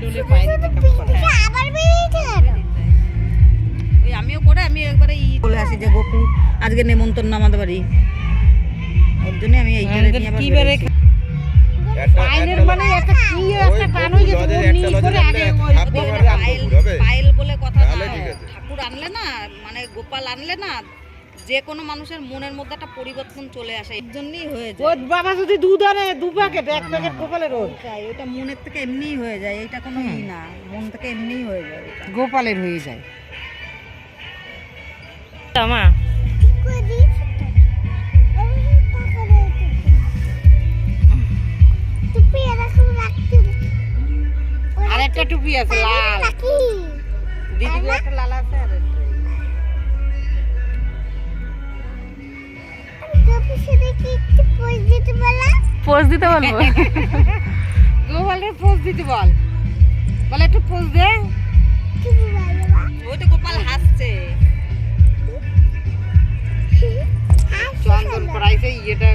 ডলে পায়ে দিতে কাপ করে আবার বেরিয়েছে ওই আমিও করে আমি একবারে বলে আসি যে গোপু আজকে নেমন্তন্ন আমাদের বাড়ি, ওর জন্য আমি এইটা নিয়ে আবার কিবারে বেরিয়েছি। পায়েলের মানে একটা কি একটা টান হয়ে গেছে ও নি করে আগে ওই পায়েল বলে কথা না, ঠাকুর আনলে না মানে গোপাল আনলে না যে কোনো মানুষের মনের মধ্যে একটা পরিবর্তন চলে আসে, এর জন্যই হয়ে যায়। ওর বাবা যদি দুধ আনে 2 প্যাকেট 1 প্যাকেট গোপালের ওর তাই ওটা মনের থেকে এমনিই হয়ে যায়, এটা কোনো ই না, মন থেকে এমনিই হয়ে যায় ওটা। গোপালের হয়ে যায়। মা করে দিয়েছি তো টুপি এরকম রাখতে আর একটা টুপি আছে লাল, রাখি দিদির একটা লাল আছে আর একটা টুপি শুধু কি একটু পোজ দিতে বলা পোজ দিতে বলবো গোপালের পোজ দিতে বল, বলে একটু পোজ দে। তুমি বলবা ওই তো গোপাল হাসছে। চন্দন করাইছে ইয়েটা